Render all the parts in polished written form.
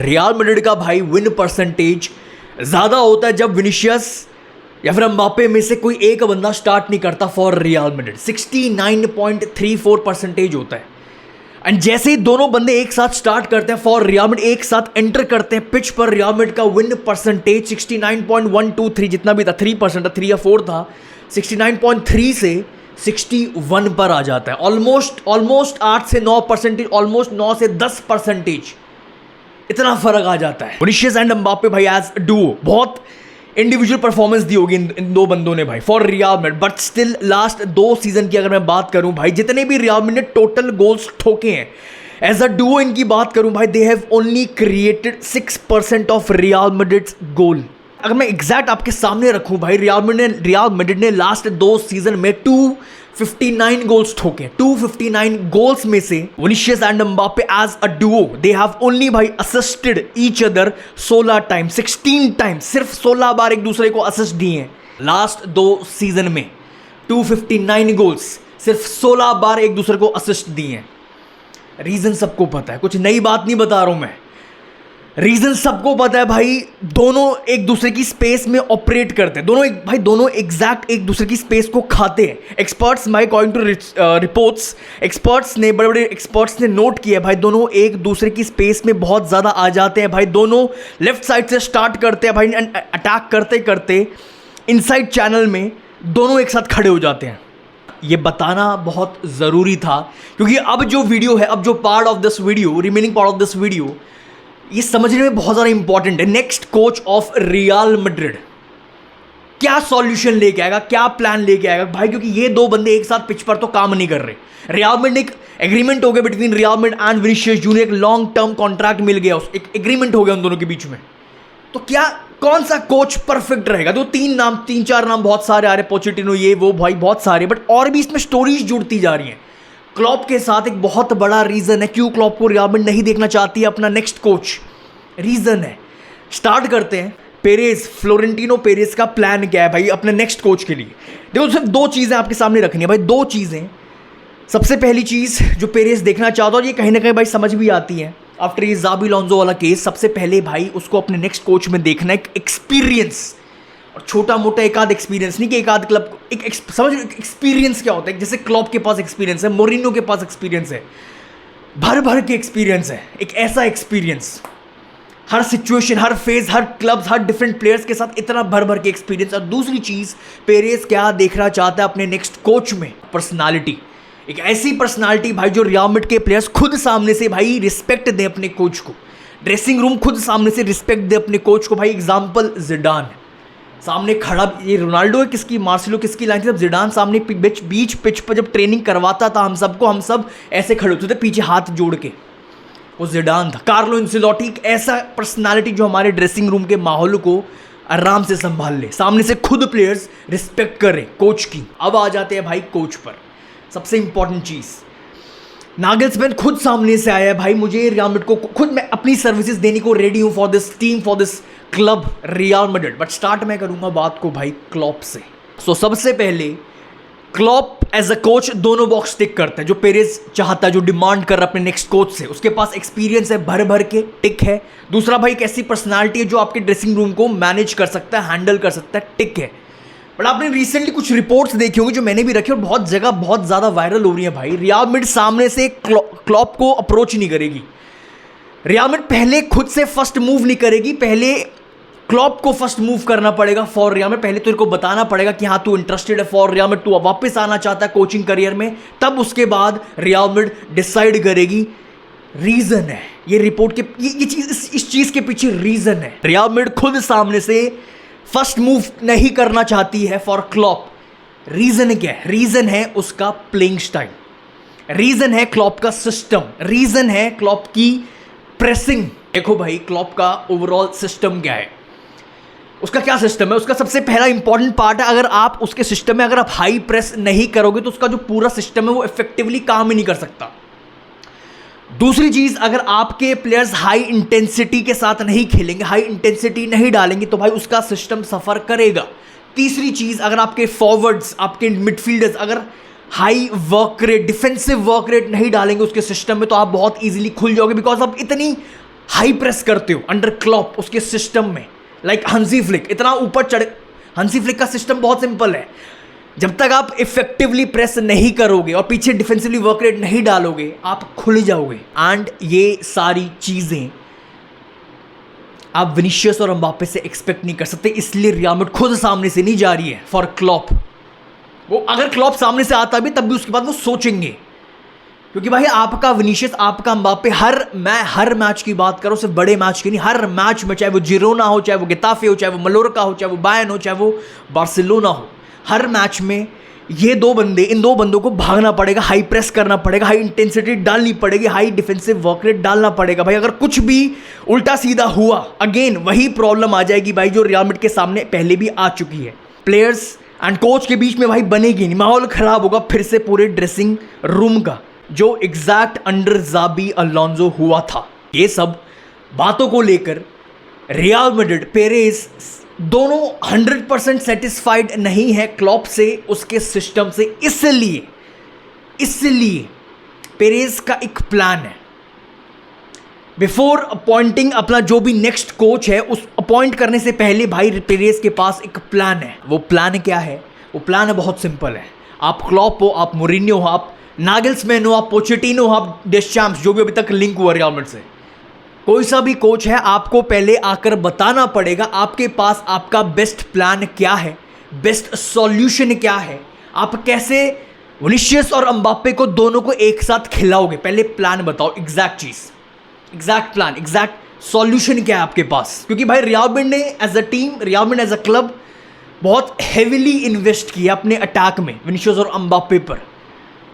Real Madrid का भाई win percentage ज़्यादा होता है जब विनिशियस या फिर एम्बापे में से कोई एक बंदा स्टार्ट नहीं करता फॉर रियल मैड्रिड। 69.34% होता है। एंड जैसे ही दोनों बंदे एक साथ स्टार्ट करते हैं फॉर रियल मैड्रिड, एक साथ एंटर करते हैं पिच पर, रियल मैड्रिड का विन परसेंटेज 69.123 जितना भी था, 3% था, 3 या 4 था, 69.3 से 61 पर आ जाता है। ऑलमोस्ट 8 से 9%, ऑलमोस्ट 9 से 10%, इतना फर्क आ जाता है। विनिशियस एंड एम्बापे भाई एज डुओ बहुत इंडिविजुअल परफॉर्मेंस दी होगी इन दो बंदों ने भाई for Real Madrid, but still last 2 season की अगर मैं बात करूं भाई, जितने भी रियल मैड्रिड ने टोटल गोल्स ठोके हैं एज अ डुओ इनकी बात करूं भाई, they have only created 6% of Real Madrid's goal. अगर मैं एग्जैक्ट आपके सामने रखूं भाई, रियल मैड्रिड ने लास्ट 2 सीजन में 259 गोल्स ठोके। 259 गोल्स में से Vinicius and Mbappe as a duo they have only भाई assisted each other 16 time, 16 time, सिर्फ 16 बार एक दूसरे को असिस्ट दिए हैं लास्ट 2 सीजन में। 259 गोल्स, सिर्फ 16 बार एक दूसरे को असिस्ट दिए हैं। रीजन सबको पता है, कुछ नई बात नहीं बता रहा हूं मैं, रीजन सबको पता है भाई। दोनों एक दूसरे की स्पेस में ऑपरेट करते हैं, दोनों एग्जैक्ट एक दूसरे की स्पेस को खाते हैं। Experts my according to reports, बड़े बड़े एक्सपर्ट्स ने नोट किया भाई, दोनों एक दूसरे की स्पेस में बहुत ज़्यादा आ जाते हैं भाई। दोनों लेफ्ट साइड से स्टार्ट करते हैं भाई, अटैक करते करते इनसाइड चैनल में दोनों एक साथ खड़े हो जाते हैं। ये बताना बहुत ज़रूरी था क्योंकि अब जो वीडियो है, अब जो part of this video, remaining part of this video, ये समझने में बहुत ज़्यादा इंपॉर्टेंट है। Next coach of Real Madrid क्या सॉल्यूशन लेके आएगा, क्या प्लान लेके आएगा भाई, क्योंकि ये दो बंदे एक साथ पिच पर तो काम नहीं कर रहे। रियल मैड्रिड एक एग्रीमेंट हो गया between real Madrid and Vinicius junior, एक लॉन्ग टर्म कॉन्ट्रैक्ट मिल गया, एक एग्रीमेंट हो गया उन दोनों के बीच में। तो क्या कौन सा कोच परफेक्ट रहेगा? तो 3-4 नाम बहुत सारे आ रहे, पोचेटिनो, ये वो भाई बहुत सारे, बट और भी इसमें स्टोरीज जुड़ती जा रही हैं। क्लॉप के साथ एक बहुत बड़ा रीज़न है क्यों क्लॉप को रियल मैड्रिड नहीं देखना चाहती है अपना नेक्स्ट कोच। रीज़न है, स्टार्ट करते हैं। फ्लोरेंटिनो पेरेज का प्लान क्या है भाई अपने नेक्स्ट कोच के लिए? देखो सिर्फ 2 चीज़ें आपके सामने रखनी है भाई, 2 चीज़ें। सबसे पहली चीज़ जो पेरेज देखना चाहता है, और ये कहीं ना कहीं भाई समझ भी आती है आफ्टर ये ज़ाबी अलोंसो वाला केस, सबसे पहले भाई उसको अपने नेक्स्ट कोच में देखना है एक्सपीरियंस। और छोटा मोटा एक आध एक्सपीरियंस नहीं कि एक आध क्लब, समझ एक्सपीरियंस क्या होता है। जैसे क्लॉप के पास एक्सपीरियंस है, मोरिनो के पास एक्सपीरियंस है, भर भर के एक्सपीरियंस है। एक ऐसा एक्सपीरियंस, हर सिचुएशन, हर फेज, हर क्लब्स, हर डिफरेंट प्लेयर्स के साथ इतना भर भर के एक्सपीरियंस। और दूसरी चीज़, पेरेज क्या देखना चाहता है अपने नेक्स्ट कोच में? पर्सनालिटी। एक ऐसी पर्सनालिटी भाई जो रियल मैड्रिड के प्लेयर्स खुद सामने से भाई रिस्पेक्ट दें अपने कोच को, ड्रेसिंग रूम खुद सामने से रिस्पेक्ट दे अपने कोच को भाई। एग्जाम्पल जिडान सामने खड़ा, ये रोनाल्डो है किसकी, मार्सेलो किसकी लाइन थी, जब जिडान सामने बीच पिच पर जब ट्रेनिंग करवाता था हम सब ऐसे खड़े होते थे पीछे हाथ जोड़ के, वो जिडान था। कार्लो एंसेलोटी एक ऐसा पर्सनालिटी जो हमारे ड्रेसिंग रूम के माहौल को आराम से संभाल ले, सामने से खुद प्लेयर्स रिस्पेक्ट करें कोच की। अब आ जाते हैं भाई कोच पर, सबसे इंपॉर्टेंट चीज़, नागलस्मैन खुद सामने से आया है भाई, मुझे रियल मैड्रिड को खुद मैं अपनी सर्विसेज देने को रेडी हूँ for this team, for this club real Madrid. But start मैं करूँगा बात को भाई क्लॉप से। सो सबसे पहले क्लॉप एज अ कोच दोनों बॉक्स टिक करते हैं जो पेरेज चाहता है, जो डिमांड कर रहा है अपने नेक्स्ट कोच से। उसके पास एक्सपीरियंस है, भर भर के, टिक है। दूसरा भाई एक ऐसी पर्सनालिटी है जो आपके ड्रेसिंग रूम को मैनेज कर सकता है, हैंडल कर सकता है, टिक है। बट आपने रिसेंटली कुछ रिपोर्ट्स देखी होंगी जो मैंने भी रखी और बहुत जगह बहुत ज़्यादा वायरल हो रही है भाई। रियल मैड्रिड सामने से क्लॉप को अप्रोच नहीं करेगी, रियल मैड्रिड पहले खुद से फर्स्ट मूव नहीं करेगी, पहले क्लॉप को फर्स्ट मूव करना पड़ेगा फॉर रियल मैड्रिड। पहले तो इनको बताना पड़ेगा कि हाँ तू इंटरेस्टेड है फॉर रियल मैड्रिड, तू वापस आना चाहता है कोचिंग करियर में, तब उसके बाद रियल मैड्रिड डिसाइड करेगी। रीजन है ये रिपोर्ट के, ये चीज, इस चीज के पीछे रीजन है। रियल मैड्रिड खुद सामने से फर्स्ट मूव नहीं करना चाहती है फॉर क्लॉप। रीजन क्या है? रीजन है उसका प्लेइंग स्टाइल, रीजन है क्लॉप का सिस्टम, रीजन है क्लॉप की प्रेसिंग। देखो भाई क्लॉप का ओवरऑल सिस्टम क्या है, उसका क्या सिस्टम है? उसका सबसे पहला इंपॉर्टेंट पार्ट है, अगर आप उसके सिस्टम में अगर आप हाई प्रेस नहीं करोगे तो उसका जो पूरा सिस्टम है वो इफेक्टिवली काम ही नहीं कर सकता। दूसरी चीज, अगर आपके प्लेयर्स हाई इंटेंसिटी के साथ नहीं खेलेंगे, हाई इंटेंसिटी नहीं डालेंगे तो भाई उसका सिस्टम सफर करेगा। तीसरी चीज, अगर आपके फॉरवर्ड्स, आपके मिडफील्डर्स अगर high work rate, defensive work rate नहीं डालेंगे उसके सिस्टम में तो आप बहुत इजीली खुल जाओगे, बिकॉज आप इतनी हाई प्रेस करते हो अंडर क्लॉप उसके सिस्टम में, लाइक हंसी फ्लिक इतना ऊपर चढ़, हंसी फ्लिक का सिस्टम बहुत सिंपल है, जब तक आप इफेक्टिवली प्रेस नहीं करोगे और पीछे डिफेंसिवली वर्क रेट नहीं डालोगे आप खुल जाओगे। एंड ये सारी चीजें आप विनीशियस और एम्बाप्पे से एक्सपेक्ट नहीं कर सकते, इसलिए रियल मैड्रिड खुद सामने से नहीं जा रही है फॉर क्लॉप। वो अगर क्लॉप सामने से आता भी तब भी उसके बाद वो सोचेंगे, क्योंकि भाई आपका विनीशियस आपका एम्बाप्पे हर मैच की बात करो, सिर्फ बड़े मैच की नहीं, हर मैच में चाहे वो जिरोना हो, चाहे वो गेताफे हो, चाहे वो मलोरका हो, चाहे वो बायर्न हो, चाहे वो बार्सिलोना हो, हर मैच में ये इन दो बंदों को भागना पड़ेगा, हाई प्रेस करना पड़ेगा, हाई इंटेंसिटी डालनी पड़ेगी, हाई डिफेंसिव वर्क रेट डालना पड़ेगा। भाई अगर कुछ भी उल्टा सीधा हुआ अगेन वही प्रॉब्लम आ जाएगी भाई जो रियल मैड्रिड के सामने पहले भी आ चुकी है। प्लेयर्स एंड कोच के बीच में भाई बनेगी नहीं, माहौल खराब होगा फिर से पूरे ड्रेसिंग रूम का, जो एग्जैक्ट अंडर जाबी अलोंसो हुआ था। ये सब बातों को लेकर रियल मैड्रिड पेरेज दोनों 100% सेटिस्फाइड नहीं है क्लॉप से, उसके सिस्टम से। इसलिए पेरेज का एक प्लान है, बिफोर अपॉइंटिंग अपना जो भी नेक्स्ट कोच है उस अपॉइंट करने से पहले भाई पेरेज के पास एक प्लान है। वो प्लान क्या है? वो प्लान है बहुत सिंपल है। आप क्लॉप हो, आप मोरिन्यो हो, आप नागल्समैन हो, आप पोचेटिनो हो, आप डेस्चाम्प्स, जो भी अभी तक लिंक हुआ रियल मैड्रिड से, कोई सा भी कोच है, आपको पहले आकर बताना पड़ेगा आपके पास आपका बेस्ट प्लान क्या है, बेस्ट सॉल्यूशन क्या है, आप कैसे विनीशियस और एम्बाप्पे को दोनों को एक साथ खिलाओगे। पहले प्लान बताओ, एग्जैक्ट चीज, एग्जैक्ट प्लान, एग्जैक्ट सॉल्यूशन क्या है आपके पास। क्योंकि भाई रियल मैड्रिड ने as a team, Real Madrid as a club बहुत हेविली इन्वेस्ट किया अपने अटैक में, विनीशियस और एम्बाप्पे पर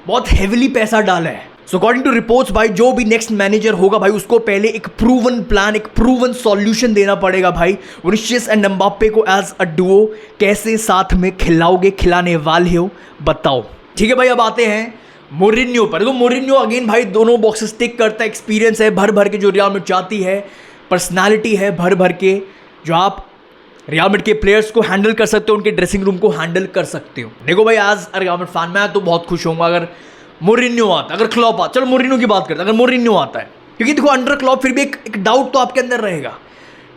बहुत हेविली पैसा डाला है। सो अकॉर्डिंग टू रिपोर्ट्स भाई जो भी नेक्स्ट मैनेजर होगा भाई उसको पहले एक प्रूवन प्लान, एक प्रूवन सॉल्यूशन देना पड़ेगा भाई। विनीशियस एंड एम्बाप्पे को एज अ डुओ कैसे साथ में खिलाओगे, खिलाने वाले हो, बताओ। ठीक है भाई, अब आते हैं मोरिन्यो पर। तो मोरिन्यो अगेन भाई दोनों बॉक्सेस टिक करता है, एक्सपीरियंस है भर भर के जो रियल मैड्रिड चाहती है, पर्सनालिटी है भर भर के जो आप रियल मैड्रिड के प्लेयर्स को हैंडल कर सकते हो, उनके ड्रेसिंग रूम को हैंडल कर सकते हो। देखो भाई आज रियल मैड्रिड फैन मैं तो बहुत खुश होऊंगा अगर मोरिन्यो आता, अगर क्लॉप आता, चलो मोरिन्यो की बात करते हैं, अगर मोरिन्यो आता है, क्योंकि देखो अंडर क्लॉप फिर भी एक डाउट तो आपके अंदर रहेगा,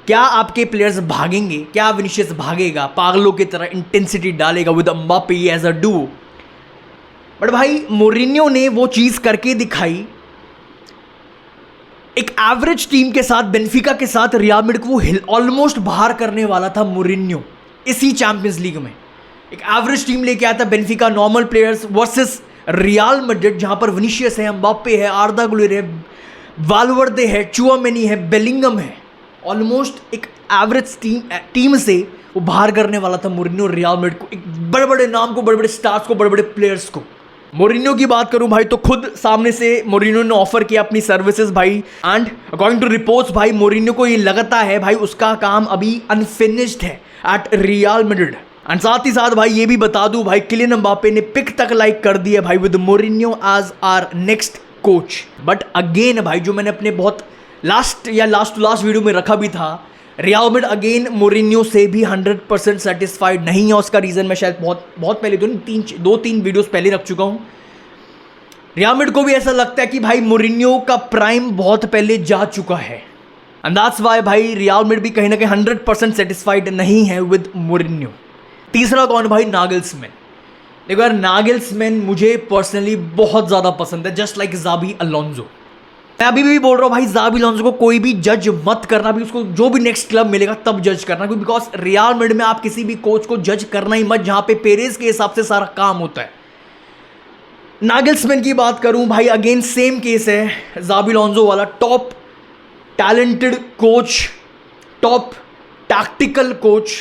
क्या आपके प्लेयर्स भागेंगे, क्या विनीशियस भागेगा, पागलों की तरह इंटेंसिटी डालेगा with Mbappe as a duo. But भाई मोरिन्यो ने वो चीज करके दिखाई, एक एवरेज टीम के साथ, बेनिफिका के साथ रियल मैड्रिड को वो ऑलमोस्ट बाहर करने वाला था मोरिन्यो इसी चैंपियंस लीग में। एक एवरेज टीम लेके आता Benfica, normal players versus real Madrid जहां पर विनीशियस है, एम्बाप्पे है, आर्दा गुलेर है, वाल्वर्दे है, चुआमेनी है, बेलिंगम है, ऑलमोस्ट एक एवरेज टीम से वो बाहर करने वाला था मोरिन्यो रियल मैड्रिड को, एक बड़े बड़े नाम को, बड़े बड़े स्टार्स को, बड़े बड़े प्लेयर्स को। मोरिन्यो की बात करूं भाई तो खुद सामने से मोरिन्यो ने ऑफर किया अपनी सर्विसेज भाई, एंड अकॉर्डिंग टू रिपोर्ट्स भाई मोरिन्यो को ये लगता है भाई उसका काम अभी अनफिनिश्ड है एट रियल मैड्रिड। एंड साथ ही साथ भाई ये भी बता दूं भाई किलियन एम्बाप्पे ने पिक तक लाइक कर दिया भाई with Mourinho as our next coach. But again भाई जो मैंने अपने बहुत लास्ट टू लास्ट वीडियो में रखा भी था, रियल मैड्रिड अगेन मोरिन्यो से भी 100% सेटिस्फाइड नहीं है। उसका रीजन मैं शायद बहुत पहले दो तीन वीडियोस पहले रख चुका हूँ। रियल मैड्रिड को भी ऐसा लगता है कि भाई मोरिन्यो का प्राइम बहुत पहले जा चुका है, एंड दैट्स व्हाई भाई रियल मैड्रिड भी कहीं ना कहीं 100% सेटिस्फाइड नहीं है विद मोरिन्यो। तीसरा कौन भाई? नागल्समैन। देखो यार नागल्समैन मुझे पर्सनली बहुत ज़्यादा पसंद है, जस्ट लाइक जाबी अलोंसो। मैं अभी भी बोल रहा हूँ भाई जाबी अलोंसो को कोई भी जज मत करना, भी उसको जो भी नेक्स्ट क्लब मिलेगा तब जज करना, क्योंकि बिकॉज रियल मैड्रिड में आप किसी भी कोच को जज करना ही मत जहाँ पे पेरेज के हिसाब से सारा काम होता है। नागल्समैन की बात करूँ भाई अगेन सेम केस है जाबी अलोंसो वाला, top talented coach, top tactical coach,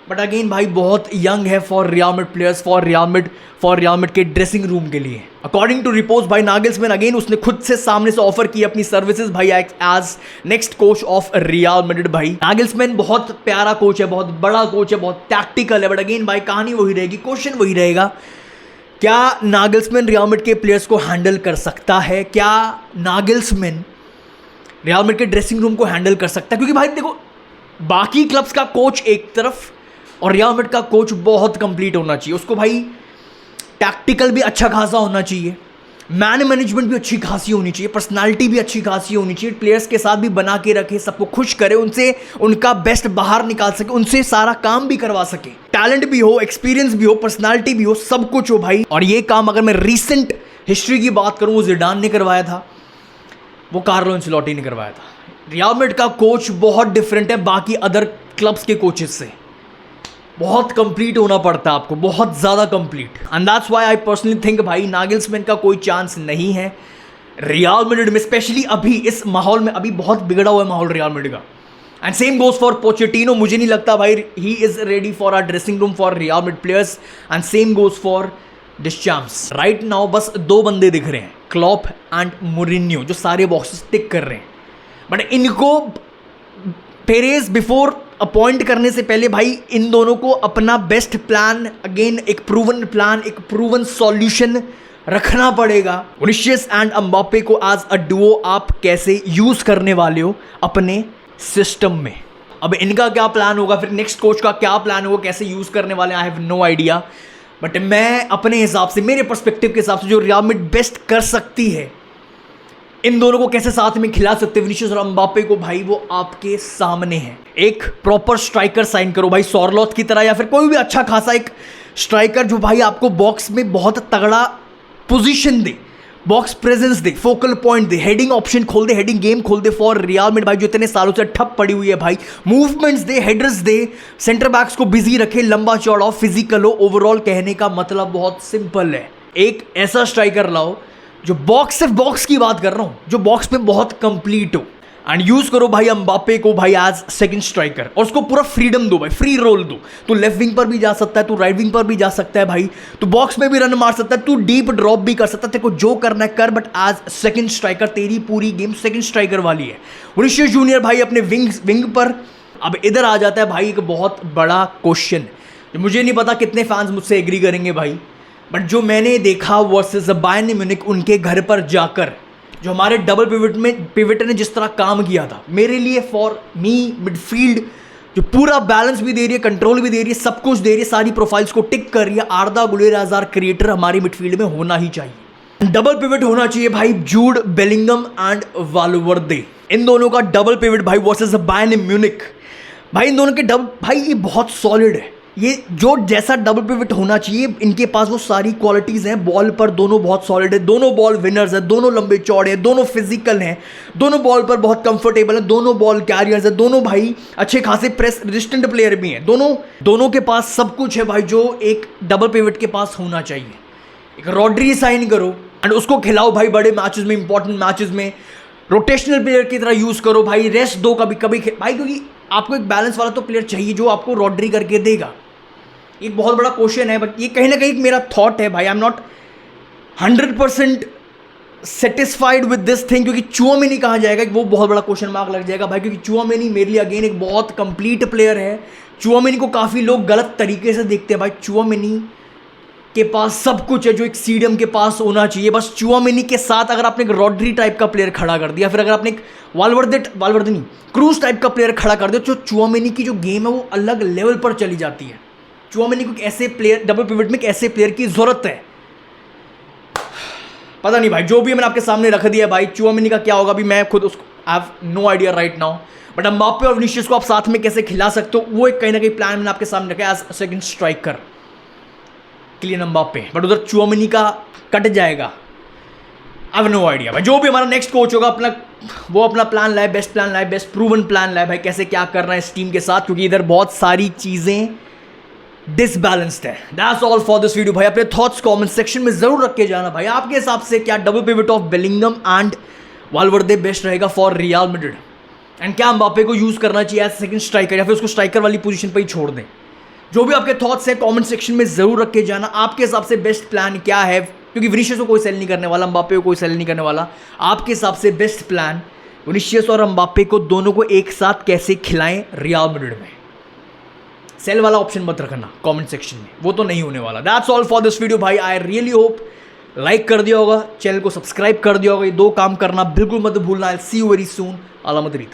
but again भाई बहुत यंग है for Real Madrid players, for Real Madrid के ड्रेसिंग रूम के लिए। अकॉर्डिंग टू रिपोर्ट्स भाई नागल्समैन अगेन उसने खुद से सामने से ऑफर की अपनी सर्विसेज भाई as next coach of Real Madrid. भाई नागल्समैन बहुत प्यारा कोच है, बहुत बड़ा कोच है, बहुत टैक्टिकल है, बट अगेन भाई कहानी वही रहेगी, क्वेश्चन वही रहेगा, क्या नागल्समैन रियल मैड्रिड के प्लेयर्स को हैंडल कर सकता है? क्या नागल्समैन रियल मैड्रिड के ड्रेसिंग रूम को हैंडल कर सकता है? क्योंकि भाई देखो बाकी क्लब्स का कोच एक तरफ और रियल मैड्रिड का कोच बहुत कंप्लीट होना चाहिए, उसको भाई टैक्टिकल भी अच्छा खासा होना चाहिए, मैन मैनेजमेंट भी अच्छी खासी होनी चाहिए, पर्सनालिटी भी अच्छी खासी होनी चाहिए, प्लेयर्स के साथ भी बना के रखे, सबको खुश करे, उनसे उनका बेस्ट बाहर निकाल सके, उनसे सारा काम भी करवा सके, टैलेंट भी हो, एक्सपीरियंस भी हो, पर्सनालिटी भी हो, सब कुछ हो भाई। और ये काम अगर मैं रीसेंट हिस्ट्री की बात करूं, वो जिडान ने करवाया था, वो कार्लो एंसेलोटी ने करवाया था। रियल मैड्रिड का कोच बहुत डिफरेंट है बाकी अदर क्लब्स के कोचेस से, बहुत कंप्लीट होना पड़ता है आपको, बहुत ज़्यादा complete. And that's why I personally think भाई नागेल्समैन का कोई चांस नहीं है रियल मैड्रिड में, स्पेशली अभी इस माहौल में। अभी बहुत बिगड़ा हुआ है माहौल रियल मैड्रिड का। And same goes for Pochettino, मुझे नहीं लगता भाई he is ready for our dressing room for Real Madrid players. And same goes for Deschamps. Right now बस दो बंदे दिख रहे हैं, क्लॉप एंड मोरिन्यो, जो सारे बॉक्सेस टिक कर रहे हैं। बट इनको पेरेज बिफोर अपॉइंट करने से पहले भाई इन दोनों को अपना बेस्ट प्लान, अगेन एक प्रूवन प्लान, एक प्रूवन सॉल्यूशन रखना पड़ेगा। विनीशियस एंड एम्बाप्पे को एज अ डुओ आप कैसे यूज करने वाले हो अपने सिस्टम में। अब इनका क्या प्लान होगा, फिर नेक्स्ट कोच का क्या प्लान होगा, कैसे यूज करने वाले, I have no idea. But मैं अपने हिसाब से, मेरे पर्सपेक्टिव के हिसाब से, जो रियल मैड्रिड बेस्ट कर सकती है, इन दोनों को कैसे साथ में खिला सकते हैं विनीशियस और एम्बाप्पे को, भाई वो आपके सामने है। एक प्रॉपर स्ट्राइकर साइन करो भाई, सॉरलॉथ की तरह, या फिर कोई भी अच्छा खासा एक स्ट्राइकर जो भाई आपको बॉक्स में बहुत तगड़ा पोजीशन दे, बॉक्स प्रेजेंस दे, फोकल पॉइंट दे, हेडिंग ऑप्शन खोल दे, हेडिंग गेम खोल दे फॉर रियल मैड्रिड भाई, जो इतने सालों से ठप पड़ी हुई है भाई। मूवमेंट्स दे, हेडर्स दे, सेंटर बैक्स को बिजी रखे, लंबा चौड़ा, फिजिकल हो। ओवरऑल कहने का मतलब बहुत सिंपल है, एक ऐसा स्ट्राइकर लाओ जो बॉक्स, सिर्फ बॉक्स की बात कर रहा हूं, जो बॉक्स पे बहुत कंप्लीट हो। एंड यूज करो भाई एम्बाप्पे को भाई एज सेकंड स्ट्राइकर, और उसको पूरा फ्रीडम दो भाई, फ्री रोल दो। तू लेफ्ट विंग पर भी जा सकता है, तू राइट विंग पर भी जा सकता है भाई, तू बॉक्स में भी रन मार सकता है, तू डीप ड्रॉप भी कर सकता है, तेरे को जो करना है कर, बट एज सेकंड स्ट्राइकर तेरी पूरी गेम सेकंड स्ट्राइकर वाली है। विनीशियस जूनियर भाई अपने विंग पर। अब इधर आ जाता है भाई एक बहुत बड़ा क्वेश्चन, मुझे नहीं पता कितने फैंस मुझसे एग्री करेंगे भाई, बट जो मैंने देखा वर्सेस बायर्न म्यूनिख उनके घर पर जाकर, जो हमारे डबल पिवट ने जिस तरह काम किया था, मेरे लिए फॉर मी मिडफील्ड जो पूरा बैलेंस भी दे रही है, कंट्रोल भी दे रही है, सब कुछ दे रही है, सारी प्रोफाइल्स को टिक कर रही है। आर्दा गुलेर आजार क्रिएटर हमारी मिडफील्ड में होना ही चाहिए। डबल पिवट होना चाहिए भाई, जूड बेलिंगम एंड वाल्वर्दे, इन दोनों का डबल पिवट भाई वर्सेस बायर्न म्यूनिख भाई, इन दोनों के डबल भाई ये बहुत सॉलिड है। ये जो जैसा डबल पिवट होना चाहिए, इनके पास वो सारी क्वालिटीज़ हैं। बॉल पर दोनों बहुत सॉलिड है, दोनों बॉल विनर्स हैं, दोनों लंबे चौड़े हैं, दोनों फिजिकल हैं, दोनों बॉल पर बहुत कंफर्टेबल हैं, दोनों बॉल कैरियर्स हैं, दोनों भाई अच्छे खासे प्रेस रेजिस्टेंट प्लेयर भी हैं। दोनों के पास सब कुछ है भाई जो एक डबल पिवट के पास होना चाहिए। एक रॉड्री साइन करो एंड उसको खिलाओ भाई बड़े मैचेस में, इंपॉर्टेंट मैचेस में, रोटेशनल प्लेयर की तरह यूज़ करो भाई, रेस्ट दो कभी कभी भाई, क्योंकि आपको एक बैलेंस वाला तो प्लेयर चाहिए जो आपको रॉड्री करके देगा। एक बहुत बड़ा क्वेश्चन है, बट ये कहीं ना कहीं मेरा थॉट है भाई, I am not 100% satisfied with this thing, क्योंकि चुआमेनी कहाँ जाएगा वो बहुत बड़ा क्वेश्चन मार्क लग जाएगा भाई, क्योंकि चुआमेनी मेरे लिए अगेन एक बहुत कंप्लीट प्लेयर है। चुआमेनी को काफ़ी लोग गलत तरीके से देखते हैं भाई, चुआमेनी के पास सब कुछ है जो एक सीडियम के पास होना चाहिए। बस चुआमेनी के साथ अगर आपने एक रॉड्री टाइप का प्लेयर खड़ा कर दिया, फिर अगर आपने एक वाल्वर्दे नहीं, क्रूज टाइप का प्लेयर खड़ा कर दिया, तो चुआमेनी की जो गेम है वो अलग लेवल पर चली जाती है। चुआमेनी को ऐसे प्लेयर, डबल पिवट में ऐसे प्लेयर की जरूरत है। पता नहीं भाई, जो भी मैंने आपके सामने रख दिया भाई, चुआमेनी का क्या होगा अभी मैं खुद उसको I have no idea right now. But Mbappe और विनीशियस को आप साथ में कैसे खिला सकते हो, वो एक कहीं ना कहीं प्लान मैंने आपके सामने रखा है as second striker Kylian Mbappe. But उधर चुआमेनी का कट जाएगा, आई हैव नो आइडिया भाई। जो भी हमारा नेक्स्ट कोच होगा अपना प्लान लाए, बेस्ट प्लान लाए, बेस्ट प्रूवन प्लान लाए भाई, कैसे क्या करना है इस टीम के साथ, क्योंकि इधर बहुत सारी चीज़ें डिसबैलेंस्ड है। That's all for this video भाई। अपने थॉट्स कमेंट सेक्शन में जरूर रख के जाना भाई, आपके हिसाब से क्या double pivot of Bellingham and Valverde best रहेगा फॉर रियल मैड्रिड, एंड क्या एम्बाप्पे को यूज करना चाहिए एज सेकंड स्ट्राइकर, या फिर उसको स्ट्राइकर वाली पोजीशन पर ही छोड़ दें। जो भी आपके थॉट्स है कमेंट सेक्शन में जरूर रख के जाना, आपके हिसाब से बेस्ट प्लान क्या है, क्योंकि विनीशियस को कोई सेल नहीं करने वाला, एम्बाप्पे को कोई सेल नहीं करने वाला। आपके हिसाब से बेस्ट प्लान विनीशियस और एम्बाप्पे को दोनों को एक साथ कैसे खिलाएं रियल मैड्रिड में। सेल वाला ऑप्शन मत रखना कमेंट सेक्शन में, वो तो नहीं होने वाला। That's all for this video भाई। आई रियली होप लाइक कर दिया होगा, चैनल को सब्सक्राइब कर दिया होगा, ये दो काम करना बिल्कुल मत भूलना। आई सी यू वेरी सून। अला मदरीद।